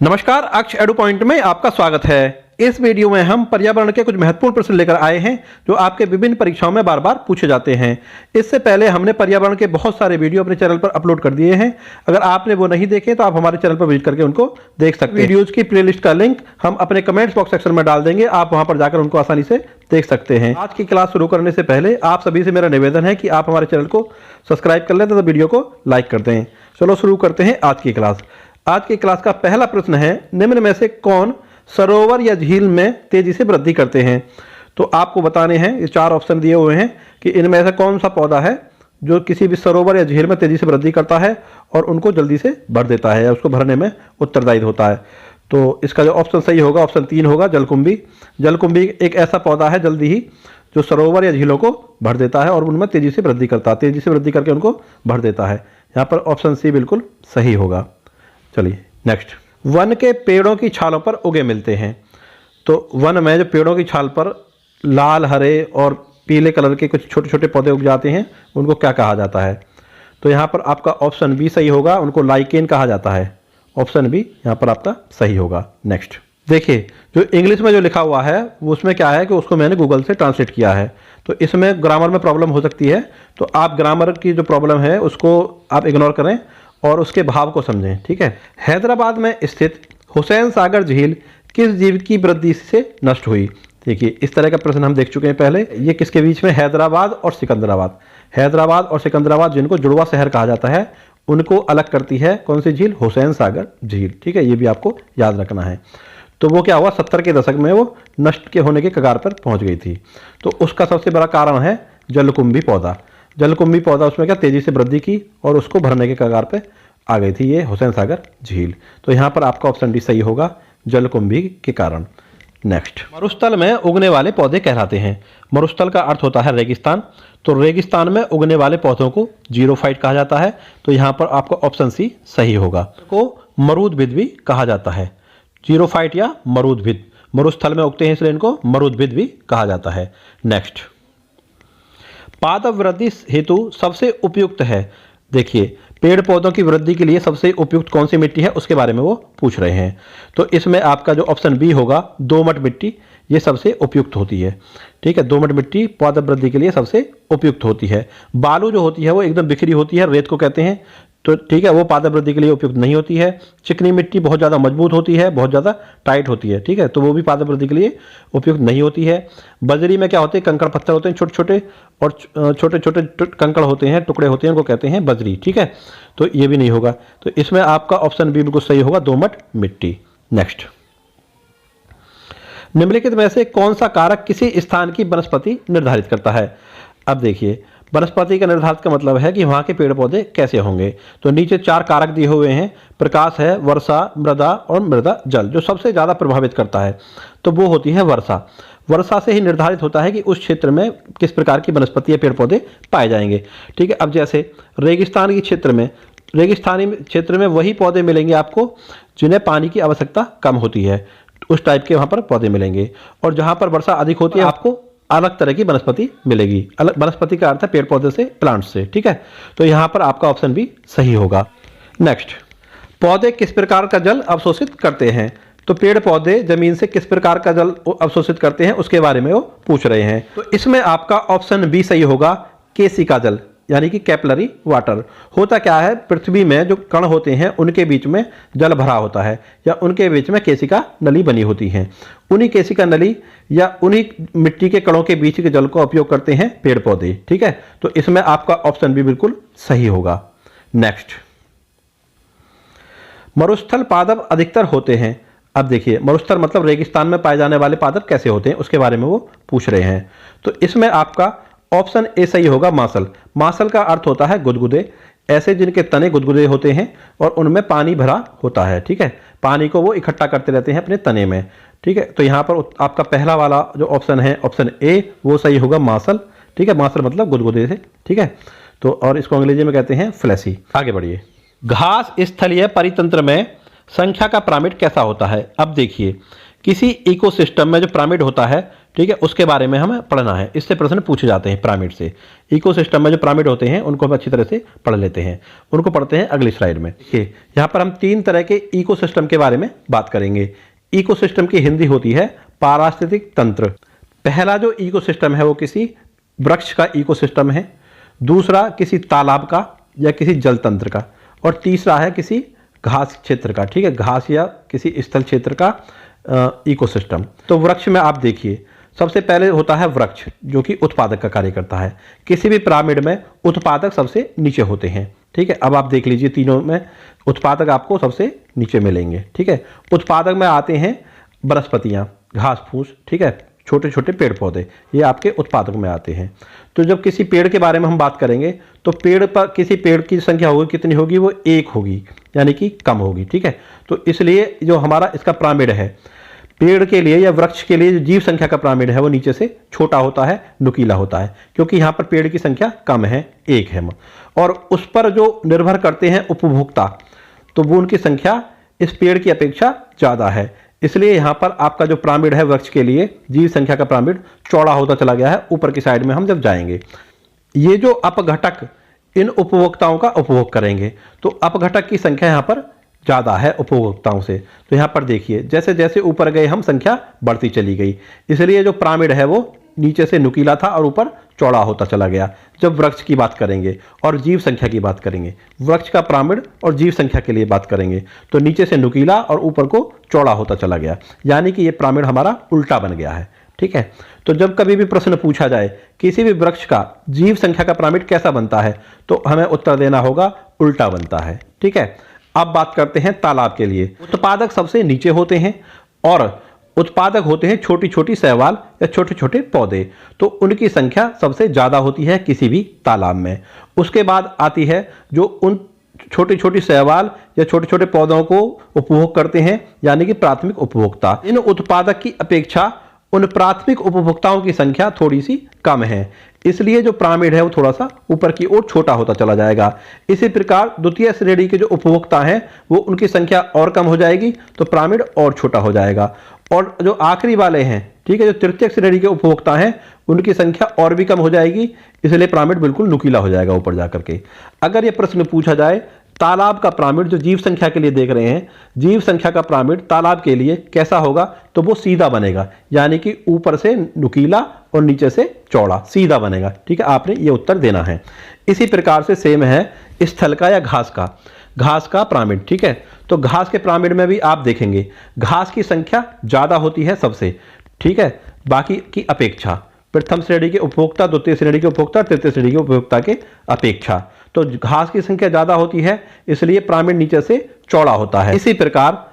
नमस्कार, अक्ष एडु पॉइंट में आपका स्वागत है। इस वीडियो में हम पर्यावरण के कुछ महत्वपूर्ण प्रश्न लेकर आए हैं जो आपके विभिन्न परीक्षाओं में बार बार पूछे जाते हैं। इससे पहले हमने पर्यावरण के बहुत सारे वीडियो अपने चैनल पर अपलोड कर दिए हैं। अगर आपने वो नहीं देखे तो आप हमारे चैनल पर विजिट करके उनको देख सकते हैं। वीडियोज की प्लेलिस्ट का लिंक हम अपने कमेंट्स बॉक्स सेक्शन में डाल देंगे, आप वहां पर जाकर उनको आसानी से देख सकते हैं। आज की क्लास शुरू करने से पहले आप सभी से मेरा निवेदन है कि आप हमारे चैनल को सब्सक्राइब कर लें तथा वीडियो को लाइक कर दें। चलो शुरू करते हैं आज की क्लास। आज की क्लास का पहला प्रश्न है, निम्न में से कौन सरोवर या झील में तेजी से वृद्धि करते हैं? तो आपको बताने हैं, ये चार ऑप्शन दिए हुए हैं कि इनमें से कौन सा पौधा है जो किसी भी सरोवर या झील में तेजी से वृद्धि करता है और उनको जल्दी से भर देता है या उसको भरने में उत्तरदायी होता है। तो इसका जो ऑप्शन सही होगा ऑप्शन 3 होगा, जलकुंभी। जलकुंभी एक ऐसा पौधा है जल्दी ही जो सरोवर या झीलों को भर देता है और उनमें तेजी से वृद्धि करता है, तेजी से वृद्धि करके उनको भर देता है। यहाँ पर ऑप्शन सी बिल्कुल सही होगा। चलिए नेक्स्ट, वन के पेड़ों की छालों पर उगे मिलते हैं। तो वन में जो पेड़ों की छाल पर लाल, हरे और पीले कलर के कुछ छोटे छोटे पौधे उग जाते हैं उनको क्या कहा जाता है? तो यहाँ पर आपका ऑप्शन बी सही होगा, उनको लाइकेन कहा जाता है। ऑप्शन बी यहाँ पर आपका सही होगा। नेक्स्ट देखिए, जो इंग्लिश में जो लिखा हुआ है वो उसमें क्या है कि उसको मैंने गूगल से ट्रांसलेट किया है, तो इसमें ग्रामर में प्रॉब्लम हो सकती है। तो आप ग्रामर की जो प्रॉब्लम है उसको आप इग्नोर करें और उसके भाव को समझें, ठीक है। हैदराबाद में स्थित हुसैन सागर झील किस जीव की वृद्धि से नष्ट हुई? देखिए, इस तरह का प्रश्न हम देख चुके हैं पहले। ये किसके बीच में? हैदराबाद और सिकंदराबाद। हैदराबाद और सिकंदराबाद जिनको जुड़वा शहर कहा जाता है उनको अलग करती है कौन सी झील? हुसैन सागर झील, ठीक है। ये भी आपको याद रखना है। तो वो क्या हुआ, 70 के दशक में वो नष्ट के होने के कगार पर पहुंच गई थी। तो उसका सबसे बड़ा कारण है जलकुंभी पौधा। जलकुंभी पौधा उसमें क्या तेजी से वृद्धि की और उसको भरने के कगार पे आ गई थी ये हुसैन सागर झील। तो यहाँ पर आपका ऑप्शन डी सही होगा, जलकुंभी के कारण। नेक्स्ट, मरुस्थल में उगने वाले पौधे कहलाते हैं। मरुस्थल का अर्थ होता है रेगिस्तान। तो रेगिस्तान में उगने वाले पौधों को जीरोफाइट कहा जाता है। तो यहाँ पर आपका ऑप्शन सी सही होगा। को मरूदभिद भी कहा जाता है, जीरोफाइट या मरूदभिद। मरुस्थल में उगते हैं इसलिए इनको मरूदभिद भी कहा जाता है। नेक्स्ट, पादप वृद्धि हेतु सबसे उपयुक्त है। देखिए, पेड़ पौधों की वृद्धि के लिए सबसे उपयुक्त कौन सी मिट्टी है उसके बारे में वो पूछ रहे हैं। तो इसमें आपका जो ऑप्शन बी होगा, दोमट मिट्टी, ये सबसे उपयुक्त होती है, ठीक है। दोमट मिट्टी पादप वृद्धि के लिए सबसे उपयुक्त होती है। बालू जो होती है वो एकदम बिखरी होती है, रेत को कहते हैं, तो ठीक है, वो पादप वृद्धि के लिए उपयुक्त नहीं होती है। चिकनी मिट्टी बहुत ज़्यादा मजबूत होती है, बहुत ज़्यादा टाइट होती है, ठीक है, तो वो भी पादप वृद्धि के लिए उपयुक्त नहीं होती है। बजरी में क्या होते हैं, कंकड़ पत्थर होते हैं छोटे छोटे, और छोटे छोटे कंकड़ होते हैं, टुकड़े होते हैं, उनको कहते हैं बजरी, ठीक है। तो ये भी नहीं होगा। तो इसमें आपका ऑप्शन बी बिल्कुल सही होगा, दोमट मिट्टी। नेक्स्ट, निम्नलिखित में से कौन सा कारक किसी स्थान की वनस्पति निर्धारित करता है? अब देखिए, वनस्पति का निर्धारित का मतलब है कि वहाँ के पेड़ पौधे कैसे होंगे। तो नीचे 4 कारक दिए हुए हैं, प्रकाश है, वर्षा, मृदा और मृदा जल। जो सबसे ज़्यादा प्रभावित करता है तो वो होती है वर्षा। वर्षा से ही निर्धारित होता है कि उस क्षेत्र में किस प्रकार की वनस्पति या पेड़ पौधे पाए जाएंगे, ठीक है। अब जैसे रेगिस्तान के क्षेत्र में, रेगिस्तानी क्षेत्र में वही पौधे मिलेंगे आपको जिन्हें पानी की आवश्यकता कम होती है, उस टाइप के वहाँ पर पौधे मिलेंगे। और जहाँ पर वर्षा अधिक होती है आपको अलग तरह की वनस्पति मिलेगी। अलग वनस्पति का अर्थ है पेड़ पौधे से, प्लांट से, ठीक है। तो यहाँ पर आपका ऑप्शन भी सही होगा। नेक्स्ट, पौधे किस प्रकार का जल अवशोषित करते हैं? तो पेड़ पौधे जमीन से किस प्रकार का जल अवशोषित करते हैं उसके बारे में वो पूछ रहे हैं। तो इसमें आपका ऑप्शन बी सही होगा, केशिका जल, यानी कि कैपिलरी वाटर। होता क्या है, पृथ्वी में जो कण होते हैं उनके बीच में जल भरा होता है या उनके बीच में केशिका नली बनी होती है। उन्हीं केशिका नली या उन्हीं मिट्टी के कणों के बीच के जल को उपयोग करते हैं पेड़ पौधे, ठीक है। तो इसमें आपका ऑप्शन भी बिल्कुल सही होगा। नेक्स्ट, मरुस्थल पादप अधिकतर होते हैं। अब देखिए, मरुस्थल मतलब रेगिस्तान में पाए जाने वाले पादप कैसे होते हैं उसके बारे में वो पूछ रहे हैं। तो इसमें आपका ऑप्शन ए सही होगा, मासल। मासल का अर्थ होता है गुदगुदे, ऐसे जिनके तने गुदगुदे होते हैं और उनमें पानी भरा होता है, ठीक है। पानी को वो इकट्ठा करते रहते हैं अपने तने में, ठीक है। तो यहाँ पर आपका पहला वाला जो ऑप्शन है, ऑप्शन ए, वो सही होगा, मासल, ठीक है। मासल मतलब गुदगुदे से, ठीक है। तो और इसको अंग्रेजी में कहते हैं फ्लैसी। आगे बढ़िए, घास स्थलीय परितंत्र में संख्या का पिरामिड कैसा होता है? अब देखिए, किसी इकोसिस्टम में जो पिरामिड होता है, ठीक है, उसके बारे में हमें पढ़ना है। इससे प्रश्न पूछे जाते हैं पिरामिड से। इकोसिस्टम में जो पिरामिड होते हैं उनको हम अच्छी तरह से पढ़ लेते हैं, उनको पढ़ते हैं अगली स्लाइड में। देखिए यहाँ पर हम 3 तरह के इकोसिस्टम के बारे में बात करेंगे। इकोसिस्टम की हिंदी होती है पारिस्थितिक तंत्र। पहला जो इकोसिस्टम है वो किसी वृक्ष का इकोसिस्टम है, दूसरा किसी तालाब का या किसी जल तंत्र का, और तीसरा है किसी घास क्षेत्र का। ठीक है, घास या किसी स्थल क्षेत्र का इकोसिस्टम। तो वृक्ष में आप देखिए सबसे पहले होता है वृक्ष, जो कि उत्पादक का कार्य करता है। किसी भी पिरामिड में उत्पादक सबसे नीचे होते हैं। ठीक है, अब आप देख लीजिए तीनों में उत्पादक आपको सबसे नीचे मिलेंगे। ठीक है, उत्पादक में आते हैं वनस्पतियाँ, घास फूस, ठीक है, छोटे छोटे पेड़ पौधे, ये आपके उत्पादक में आते हैं। तो जब किसी पेड़ के बारे में हम बात करेंगे तो पेड़ पर किसी पेड़ की संख्या होगी, कितनी होगी, वो 1 होगी, यानी कि कम होगी। ठीक है, तो इसलिए जो हमारा इसका पिरामिड है पेड़ के लिए या वृक्ष के लिए, जो जीव संख्या का पिरामिड है वो नीचे से छोटा होता है, नुकीला होता है, क्योंकि यहाँ पर पेड़ की संख्या कम है, 1 है, और उस पर जो निर्भर करते हैं उपभोक्ता, तो वो उनकी संख्या इस पेड़ की अपेक्षा ज़्यादा है। इसलिए यहाँ पर आपका जो पिरामिड है वृक्ष के लिए, जीव संख्या का पिरामिड चौड़ा होता चला गया है ऊपर की साइड में हम जब जाएंगे। ये जो अपघटक इन उपभोक्ताओं का उपभोग करेंगे, तो अपघटक की संख्या यहाँ पर ज़्यादा है उपभोक्ताओं से। तो यहाँ पर देखिए जैसे जैसे ऊपर गए हम संख्या बढ़ती चली गई, इसलिए जो पिरामिड है वो नीचे से नुकीला था और ऊपर चौड़ा होता चला गया। जब वृक्ष की बात करेंगे और जीव संख्या की बात करेंगे, वृक्ष का पिरामिड और जीव संख्या के लिए बात करेंगे, तो नीचे से नुकीला और ऊपर को चौड़ा होता चला गया, यानी कि ये पिरामिड हमारा उल्टा बन गया है। ठीक है, तो जब कभी भी प्रश्न पूछा जाए किसी भी वृक्ष का जीव संख्या का पिरामिड कैसा बनता है, तो हमें उत्तर देना होगा उल्टा बनता है। ठीक है, अब बात करते हैं तालाब के लिए। उत्पादक सबसे नीचे होते हैं और उत्पादक होते हैं छोटी छोटी शैवाल या छोटे छोटे पौधे, तो उनकी संख्या सबसे ज़्यादा होती है किसी भी तालाब में। उसके बाद आती है जो उन छोटी छोटी शैवाल या छोटे छोटे पौधों को उपभोग करते हैं, यानी कि प्राथमिक उपभोक्ता। इन उत्पादक की अपेक्षा उन प्राथमिक उपभोक्ताओं की संख्या थोड़ी सी कम है, इसलिए जो पिरामिड है वो थोड़ा सा ऊपर की ओर छोटा होता चला जाएगा। इसी प्रकार द्वितीय श्रेणी के जो उपभोक्ता हैं वो उनकी संख्या और कम हो जाएगी, तो पिरामिड और छोटा हो जाएगा। और जो आखिरी वाले हैं, ठीक है, जो तृतीय श्रेणी के उपभोक्ता हैं, उनकी संख्या और भी कम हो जाएगी, इसलिए पिरामिड बिल्कुल नुकीला हो जाएगा ऊपर जाकर के। अगर ये प्रश्न पूछा जाए तालाब का पिरामिड जो जीव संख्या के लिए देख रहे हैं, जीव संख्या का पिरामिड तालाब के लिए कैसा होगा, तो वो सीधा बनेगा, यानी कि ऊपर से नुकीला और नीचे से चौड़ा, सीधा बनेगा। ठीक है, आपने ये उत्तर देना है। इसी प्रकार से सेम है स्थल का या घास का पिरामिड। ठीक है, तो घास के पिरामिड में भी आप देखेंगे घास की संख्या ज़्यादा होती है सबसे, ठीक है, बाकी की अपेक्षा। प्रथम श्रेणी के उपभोक्ता, द्वितीय श्रेणी के उपभोक्ता, तृतीय श्रेणी के उपभोक्ता के अपेक्षा, तो घास की संख्या ज़्यादा होती है, इसलिए पिरामिड नीचे से चौड़ा होता है। इसी प्रकार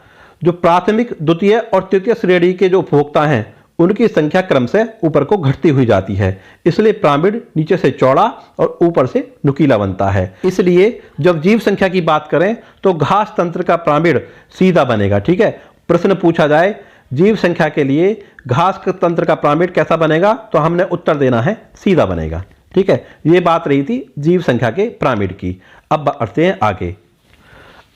जो प्राथमिक, द्वितीय और तृतीय श्रेणी के जो उपभोक्ता हैं उनकी संख्या क्रमशः ऊपर को घटती हुई जाती है, इसलिए पिरामिड नीचे से चौड़ा और ऊपर से नुकीला बनता है। इसलिए जब जीव संख्या की बात करें तो घास तंत्र का पिरामिड सीधा बनेगा। ठीक है, प्रश्न पूछा जाए जीव संख्या के लिए घास तंत्र का पिरामिड कैसा बनेगा, तो हमने उत्तर देना है सीधा बनेगा। ठीक है, ये बात रही थी जीव संख्या के पिरामिड की। अब बढ़ते हैं आगे।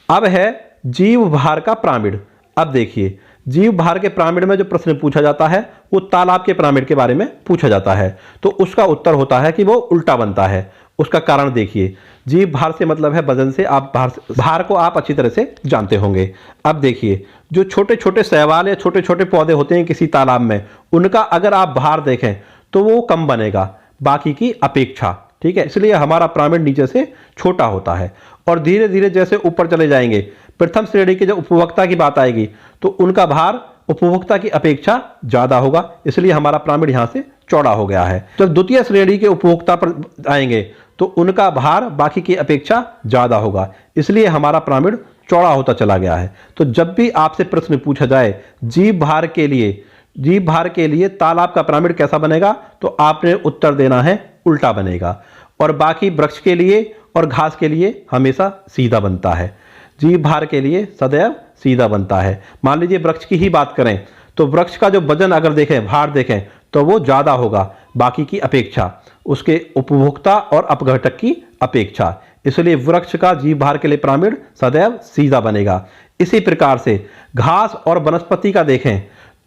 अब है जीव भार का पिरामिड। अब देखिए जीव भार के पिरामिड में जो प्रश्न पूछा जाता है वो तालाब के पिरामिड के बारे में पूछा जाता है, तो उसका उत्तर होता है कि वो उल्टा बनता है। उसका कारण देखिए, जीव भार से मतलब है वजन से, आप भार को आप अच्छी तरह से जानते होंगे। अब देखिए जो छोटे छोटे शैवाल या छोटे छोटे पौधे होते हैं किसी तालाब में, उनका अगर आप भार देखें तो वो कम बनेगा बाकी की अपेक्षा। ठीक है, इसलिए हमारा पिरामिड नीचे से छोटा होता है और धीरे धीरे जैसे ऊपर चले जाएंगे, प्रथम श्रेणी के जो उपभोक्ता की बात आएगी तो उनका भार उपभोक्ता की अपेक्षा ज़्यादा होगा, इसलिए हमारा पिरामिड यहाँ से चौड़ा हो गया है। जब द्वितीय श्रेणी के उपभोक्ता पर आएंगे तो उनका भार बाकी की अपेक्षा ज़्यादा होगा, इसलिए हमारा पिरामिड चौड़ा होता चला गया है। तो जब भी आपसे प्रश्न पूछा जाए जीव भार के लिए तालाब का पिरामिड कैसा बनेगा, तो आपने उत्तर देना है उल्टा बनेगा, और बाकी वृक्ष के लिए और घास के लिए हमेशा सीधा बनता है। जीव भार के लिए सदैव सीधा बनता है। मान लीजिए वृक्ष की ही बात करें तो वृक्ष का जो वजन अगर देखें, भार देखें, तो वो ज़्यादा होगा बाकी की अपेक्षा, उसके उपभोक्ता और अपघटक की अपेक्षा, इसलिए वृक्ष का जीव भार के लिए पिरामिड सदैव सीधा बनेगा। इसी प्रकार से घास और वनस्पति का देखें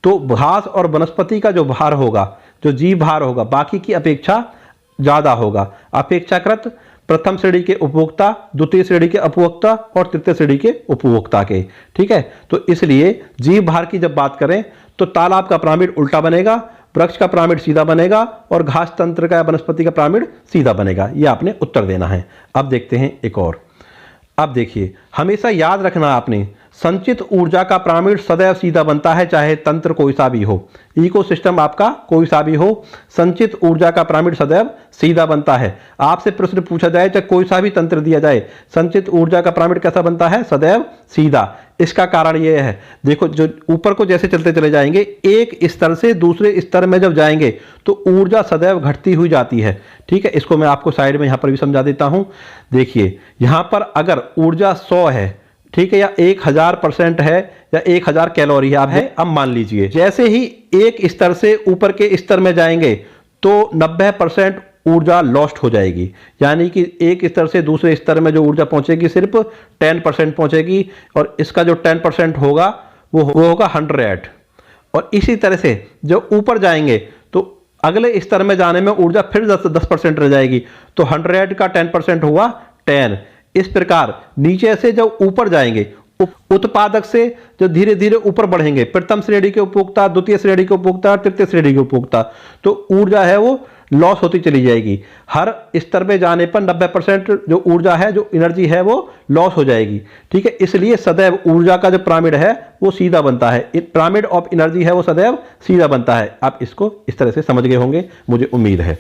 तो घास और वनस्पति का जो भार होगा, जो जीव भार होगा, बाकी की अपेक्षा ज़्यादा होगा, अपेक्षाकृत प्रथम श्रेणी के उपभोक्ता, द्वितीय श्रेणी के उपभोक्ता और तृतीय श्रेणी के उपभोक्ता के। ठीक है, तो इसलिए जीव भार की जब बात करें तो तालाब का पिरामिड उल्टा बनेगा, वृक्ष का पिरामिड सीधा बनेगा और घास तंत्र का या वनस्पति का पिरामिड सीधा बनेगा। यह आपने उत्तर देना है। अब देखते हैं एक और। अब देखिए, हमेशा याद रखना आपने, संचित ऊर्जा का पिरामिड सदैव सीधा बनता है, चाहे तंत्र कोई सा भी हो, इकोसिस्टम आपका कोई सा भी हो, संचित ऊर्जा का पिरामिड सदैव सीधा बनता है। आपसे प्रश्न पूछा जाए चाहे कोई सा भी तंत्र दिया जाए, संचित ऊर्जा का पिरामिड कैसा बनता है? सदैव सीधा। इसका कारण यह है, देखो, जो ऊपर को जैसे चलते चले जाएंगे, एक स्तर से दूसरे स्तर में जब जाएंगे तो ऊर्जा सदैव घटती हुई जाती है। ठीक है, इसको मैं आपको साइड में यहां पर भी समझा देता हूं। देखिए, यहां पर अगर ऊर्जा 100 है, ठीक है, या 1000% है या 1000 कैलोरी है, अब मान लीजिए जैसे ही एक स्तर से ऊपर के स्तर में जाएंगे तो 90% ऊर्जा लॉस्ट हो जाएगी, यानी कि एक स्तर से दूसरे स्तर में जो ऊर्जा पहुंचेगी सिर्फ 10% पहुंचेगी, और इसका जो 10% होगा वो होगा 100। और इसी तरह से जो ऊपर जाएंगे तो अगले स्तर में जाने में ऊर्जा फिर 10% रह जाएगी, तो 100 का 10% हुआ 10। इस प्रकार नीचे से जब ऊपर जाएंगे, उत्पादक से जो धीरे धीरे ऊपर बढ़ेंगे, प्रथम श्रेणी के उपभोक्ता, द्वितीय श्रेणी के उपभोक्ता, तृतीय श्रेणी के उपभोक्ता, तो ऊर्जा है वो लॉस होती चली जाएगी। हर स्तर में जाने पर 90% जो ऊर्जा है, जो एनर्जी है, वो लॉस हो जाएगी। ठीक है, इसलिए सदैव ऊर्जा का जो पिरामिड है वो सीधा बनता है, पिरामिड ऑफ एनर्जी है वो सदैव सीधा बनता है। आप इसको इस तरह से समझ गए होंगे, मुझे उम्मीद है।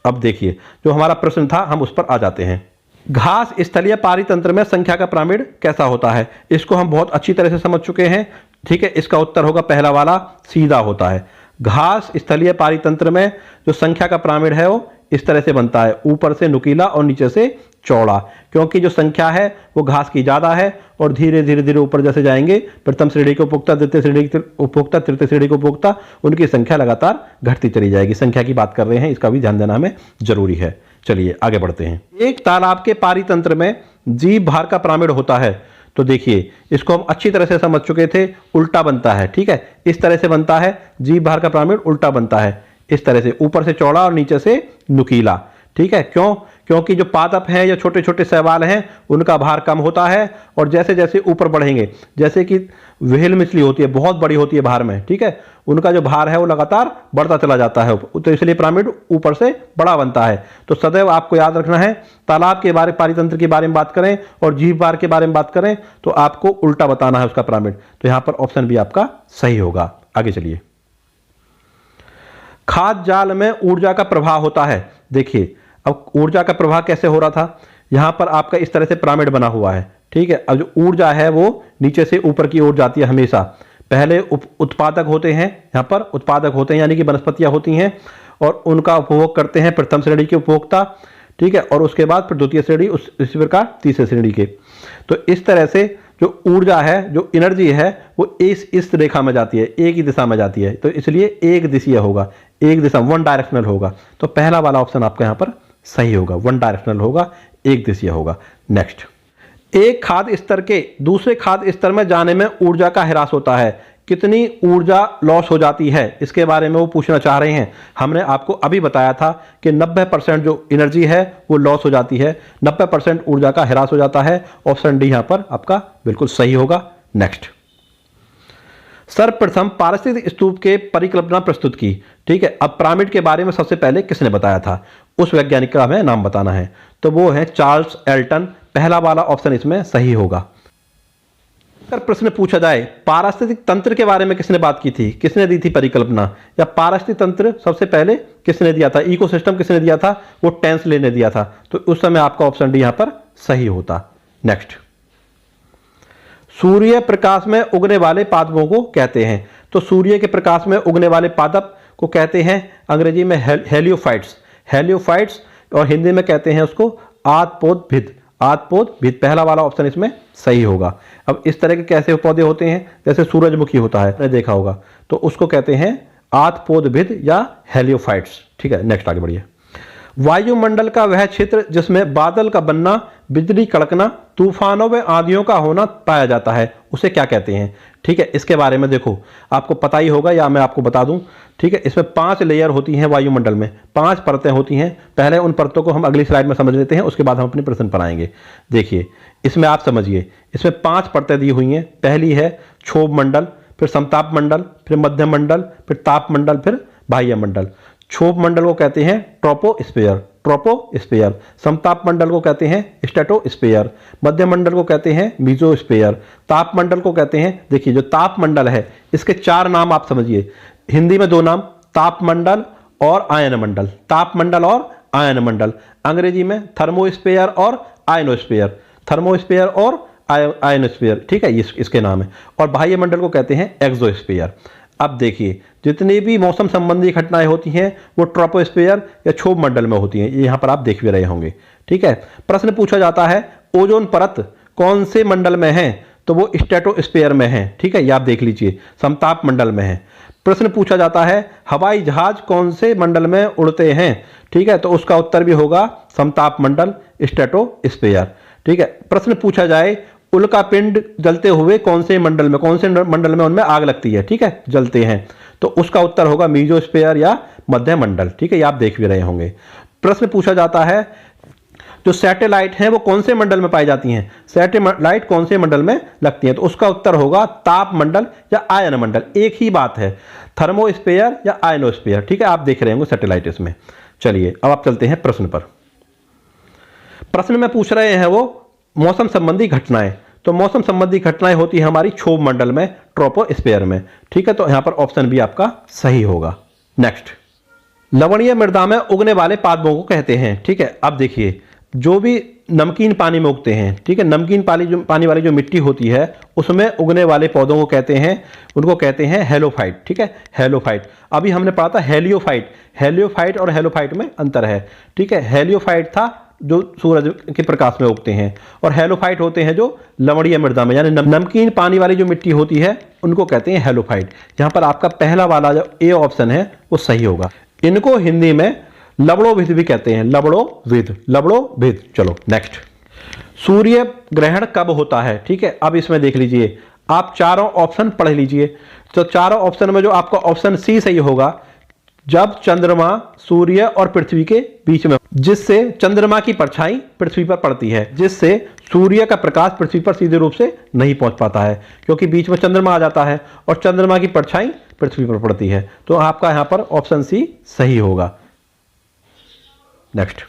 अब देखिए, जो हमारा प्रश्न था हम उस पर आ जाते हैं। घास स्थलीय पारितंत्र में संख्या का पिरामिड कैसा होता है? इसको हम बहुत अच्छी तरह से समझ चुके हैं। ठीक है, इसका उत्तर होगा पहला वाला, सीधा होता है। घास स्थलीय पारितंत्र में जो संख्या का पिरामिड है वो इस तरह से बनता है, ऊपर से नुकीला और नीचे से चौड़ा, क्योंकि जो संख्या है वो घास की ज़्यादा है, और धीरे धीरे धीरे ऊपर जैसे जाएंगे, प्रथम श्रेणी के उपभोक्ता, द्वितीय श्रेणी के उपभोक्ता, तृतीय श्रेणी के उपभोक्ता, उनकी संख्या लगातार घटती चली जाएगी। संख्या की बात कर रहे हैं, इसका भी ध्यान देना हमें जरूरी है। चलिए आगे बढ़ते हैं। एक तालाब के पारितंत्र में जीव भार का पिरामिड होता है, तो देखिए इसको हम अच्छी तरह से समझ चुके थे, उल्टा बनता है। ठीक है, इस तरह से बनता है, जीव भार का पिरामिड उल्टा बनता है, इस तरह से, ऊपर से चौड़ा और नीचे से नुकीला। ठीक है, क्यों? क्योंकि जो पादप हैं या छोटे छोटे शैवाल हैं उनका भार कम होता है, और जैसे जैसे ऊपर बढ़ेंगे, जैसे कि व्हेल मछली होती है, बहुत बड़ी होती है भार में, ठीक है, उनका जो भार है वो लगातार बढ़ता चला जाता है, तो इसलिए पिरामिड ऊपर से बड़ा बनता है। तो सदैव आपको याद रखना है, तालाब के बारे, पारितंत्र के बारे में बात करें और जीव भार के बारे में बात करें तो आपको उल्टा बताना है उसका पिरामिड। तो यहां पर ऑप्शन भी आपका सही होगा। आगे चलिए। खाद्य जाल में ऊर्जा का प्रवाह होता है। देखिए, अब ऊर्जा का प्रवाह कैसे हो रहा था, यहां पर आपका इस तरह से पिरामिड बना हुआ है। ठीक है, अब जो ऊर्जा है वो नीचे से ऊपर की ओर जाती है हमेशा। पहले उत्पादक होते हैं, यहां पर उत्पादक होते हैं, यानी कि वनस्पतियां होती हैं, और उनका उपभोग करते हैं प्रथम श्रेणी के उपभोक्ता। ठीक है, और उसके बाद फिर द्वितीय श्रेणी, इसी प्रकार तीसरे श्रेणी के। तो इस तरह से जो ऊर्जा है, जो एनर्जी है, वो इस रेखा में जाती है, एक ही दिशा में जाती है, तो इसलिए एक दिशीय होगा, एक दिशा, वन डायरेक्शनल होगा। तो पहला वाला ऑप्शन आपका यहां पर सही होगा, वन डायरेक्शनल होगा, एक दिशीय होगा। नेक्स्ट, एक खाद्य स्तर के दूसरे खाद्य स्तर में जाने में ऊर्जा का ह्रास होता है। कितनी ऊर्जा लॉस हो जाती है, इसके बारे में वो पूछना चाह रहे हैं। हमने आपको अभी बताया था कि 90% जो एनर्जी है वो लॉस हो जाती है, 90% ऊर्जा का ह्रास हो जाता है। ऑप्शन डी यहां पर आपका बिल्कुल सही होगा। नेक्स्ट, सर्वप्रथम पारिस्थितिक स्तूप के परिकल्पना प्रस्तुत की। ठीक है, अब पिरामिड के बारे में सबसे पहले किसने बताया था, उस वैज्ञानिक का हमें नाम बताना है, तो वो है चार्ल्स एल्टन। पहला वाला ऑप्शन इसमें सही होगा। अगर प्रश्न पूछा जाए पारिस्थितिक तंत्र के बारे में किसने बात की थी, किसने दी थी परिकल्पना, या पारिस्थितिक तंत्र सबसे पहले किसने दिया था, इकोसिस्टम किसने दिया था, वो टेंसले ने दिया था। तो उस समय आपका ऑप्शन डी यहां पर सही होता। नेक्स्ट, सूर्य प्रकाश में उगने वाले पादपों को कहते हैं, तो सूर्य के प्रकाश में उगने वाले पादप को कहते हैं अंग्रेजी में हेलियोफाइट्स, हेलियोफाइट्स, और हिंदी में कहते हैं उसको आतपोदभिद, आतपोदभिद। पहला वाला ऑप्शन इसमें सही होगा। अब इस तरह के कैसे पौधे होते हैं, जैसे सूरजमुखी होता है, आपने देखा होगा, तो उसको कहते हैं आतपोदभिद या हेलियोफाइट्स। ठीक है, नेक्स्ट आगे बढ़िए। वायुमंडल का वह क्षेत्र जिसमें बादल का बनना बिजली कड़कना, तूफानों व आंधियों का होना पाया जाता है, उसे क्या कहते हैं? ठीक है, इसके बारे में देखो आपको पता ही होगा या मैं आपको बता दूं। ठीक है, इसमें 5 लेयर होती हैं वायुमंडल में, 5 परतें होती हैं। पहले उन परतों को हम अगली स्लाइड में समझ लेते हैं, उसके बाद हम अपने प्रश्न पर आएंगे। देखिए इसमें आप समझिए, इसमें 5 परतें दी हुई हैं। पहली है क्षोभ मंडल, फिर समताप मंडल, फिर मध्य मंडल, फिर ताप मंडल, फिर बाह्य मंडल। क्षोभ मंडल को कहते हैं ट्रोपोस्फीयर, ट्रोपोस्फीयर। समताप मंडल को कहते हैं स्ट्रेटोस्फीयर। मध्य मंडल को कहते हैं मीजोस्फीयर। ताप मंडल को कहते हैं, देखिए जो ताप मंडल है इसके 4 नाम आप समझिए, हिंदी में 2 नाम, ताप मंडल और आयन मंडल। ताप मंडल और आयन मंडल, अंग्रेजी में थर्मोस्फीयर और आयनोस्फीयर, थर्मोस्फीयर और आयनोस्फीयर। ठीक है, इसके नाम है। और बाह्य मंडल को कहते हैं एक्सोस्फीयर। अब देखिए जितनी भी मौसम संबंधी घटनाएं होती हैं वो ट्रोपोस्फीयर या क्षोभ मंडल में होती हैं, ये यहाँ पर आप देख भी रहे होंगे। ठीक है, प्रश्न पूछा जाता है ओजोन परत कौन से मंडल में है? तो वो स्ट्रेटोस्फीयर में है। ठीक है, ये आप देख लीजिए, समताप मंडल में है। प्रश्न पूछा जाता है हवाई जहाज कौन से मंडल में उड़ते हैं? ठीक है, तो उसका उत्तर भी होगा समताप मंडल, स्ट्रेटोस्फीयर। ठीक है, प्रश्न पूछा जाए उल्का पिंड जलते हुए कौन से मंडल में, कौन से मंडल में उनमें आग लगती है? ठीक है, जलते हैं, तो उसका उत्तर होगा मीजोस्फीयर या मध्य मंडल। ठीक है, ये आप देख भी रहे होंगे। प्रश्न पूछा जाता है जो सैटेलाइट हैं वो कौन से मंडल में पाई जाती हैं? सैटेलाइट कौन से मंडल में लगती हैं? तो उसका उत्तर होगा ताप मंडल या आयन मंडल, एक ही बात है, थर्मोस्फीयर या आयनोस्फीयर। ठीक है, आप देख रहे होंगे सैटेलाइट इसमें। चलिए अब आप चलते हैं प्रश्न पर। प्रश्न में पूछ रहे हैं वो मौसम संबंधी घटनाएं, तो मौसम संबंधी घटनाएं होती है हमारी क्षोभ मंडल में, ट्रोपोस्फीयर में। ठीक है, तो यहां पर ऑप्शन बी आपका सही होगा। नेक्स्ट, लवणीय मृदा में उगने वाले पादपों को कहते हैं। ठीक है, अब देखिए जो भी नमकीन पानी में उगते हैं, ठीक है, नमकीन पानी वाली जो मिट्टी होती है उसमें उगने वाले पौधों को कहते हैं, उनको कहते हैं हेलोफाइट। ठीक है, हेलोफाइट। अभी हमने पढ़ा था हेलियोफाइट, हेलियोफाइट और हेलोफाइट में अंतर है। ठीक है, हेलियोफाइट था जो सूरज के प्रकाश में उगते हैं, और हेलोफाइट होते हैं जो लवणीय मृदा में, यानी नमकीन पानी वाली जो मिट्टी होती है उनको कहते हैं हेलोफाइट। यहां पर आपका पहला वाला जो ए ऑप्शन है वो सही होगा। इनको हिंदी में लवणोविद भी कहते हैं, लवणोविद, लवणोविद। चलो नेक्स्ट, सूर्य ग्रहण कब होता है? ठीक है, अब इसमें देख लीजिए, आप चारों ऑप्शन पढ़ लीजिए। तो चारों ऑप्शन में जो आपका ऑप्शन सी सही होगा, जब चंद्रमा सूर्य और पृथ्वी के बीच में, जिससे चंद्रमा की परछाई पृथ्वी पर पड़ती है, जिससे सूर्य का प्रकाश पृथ्वी पर सीधे रूप से नहीं पहुंच पाता है, क्योंकि बीच में चंद्रमा आ जाता है और चंद्रमा की परछाई पृथ्वी पर पड़ती है। तो आपका यहां पर ऑप्शन सी सही होगा। नेक्स्ट,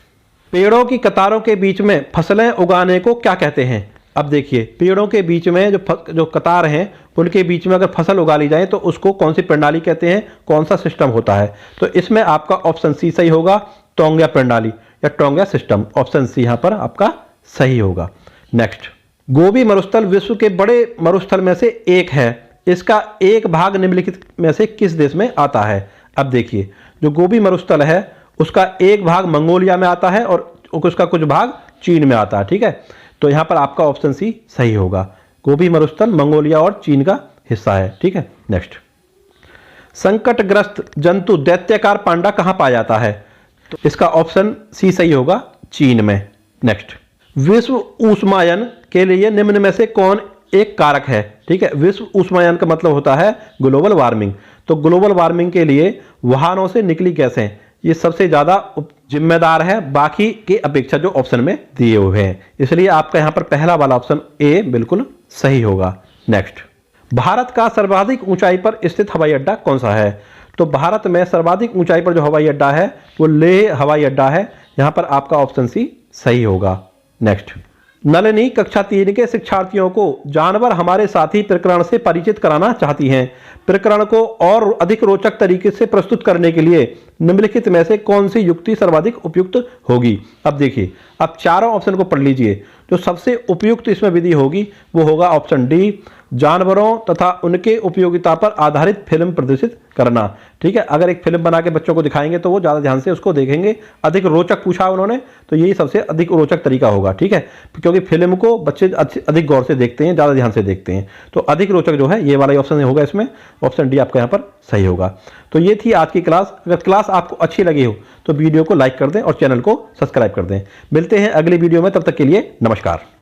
पेड़ों की कतारों के बीच में फसलें उगाने को क्या कहते हैं? अब देखिए पेड़ों के बीच में जो कतार हैं उनके बीच में अगर फसल उगा ली जाए तो उसको कौन सी प्रणाली कहते हैं, कौन सा सिस्टम होता है? तो इसमें आपका ऑप्शन सी सही होगा, टोंगिया प्रणाली या टोंगिया सिस्टम। ऑप्शन सी यहां पर आपका सही होगा। नेक्स्ट, गोबी मरुस्थल विश्व के बड़े मरुस्थल में से एक है, इसका एक भाग निम्नलिखित में से किस देश में आता है? अब देखिए जो गोबी मरुस्थल है उसका एक भाग मंगोलिया में आता है और उसका कुछ भाग चीन में आता है। ठीक है, तो यहां पर आपका ऑप्शन सी सही होगा, गोबी मरुस्थल मंगोलिया और चीन का हिस्सा है। ठीक है, नेक्स्ट, संकटग्रस्त जंतु दैत्याकार पांडा कहां पाया जाता है? तो इसका ऑप्शन सी सही होगा, चीन में। नेक्स्ट, विश्व ऊष्मायन के लिए निम्न में से कौन एक कारक है? ठीक है, विश्व ऊष्मायन का मतलब होता है ग्लोबल वार्मिंग। तो ग्लोबल वार्मिंग के लिए वाहनों से निकली गैसें ये सबसे ज्यादा जिम्मेदार है बाकी के अपेक्षा जो ऑप्शन में दिए हुए हैं, इसलिए आपका यहां पर पहला वाला ऑप्शन ए बिल्कुल सही होगा। नेक्स्ट, भारत का सर्वाधिक ऊंचाई पर स्थित हवाई अड्डा कौन सा है? तो भारत में सर्वाधिक ऊंचाई पर जो हवाई अड्डा है वो लेह हवाई अड्डा है, यहां पर आपका ऑप्शन सी सही होगा। नेक्स्ट, नलिनी कक्षा 3 के शिक्षार्थियों को जानवर हमारे साथी प्रकरण से परिचित कराना चाहती हैं। प्रकरण को और अधिक रोचक तरीके से प्रस्तुत करने के लिए निम्नलिखित में से कौन सी युक्ति सर्वाधिक उपयुक्त होगी? अब देखिए, अब चारों ऑप्शन को पढ़ लीजिए। जो सबसे उपयुक्त इसमें विधि होगी वो होगा ऑप्शन डी, जानवरों तथा उनके उपयोगिता पर आधारित फिल्म प्रदर्शित करना। ठीक है, अगर एक फिल्म बना के बच्चों को दिखाएंगे तो वो ज़्यादा ध्यान से उसको देखेंगे। अधिक रोचक पूछा उन्होंने, तो यही सबसे अधिक रोचक तरीका होगा। ठीक है, क्योंकि फिल्म को बच्चे अधिक गौर से देखते हैं, ज़्यादा ध्यान से देखते हैं, तो अधिक रोचक जो है ये वाला ऑप्शन होगा इसमें। ऑप्शन डी आपका यहाँ पर सही होगा। तो ये थी आज की क्लास। अगर क्लास आपको अच्छी लगी हो तो वीडियो को लाइक कर दें और चैनल को सब्सक्राइब कर दें। मिलते हैं अगली वीडियो में, तब तक के लिए नमस्कार।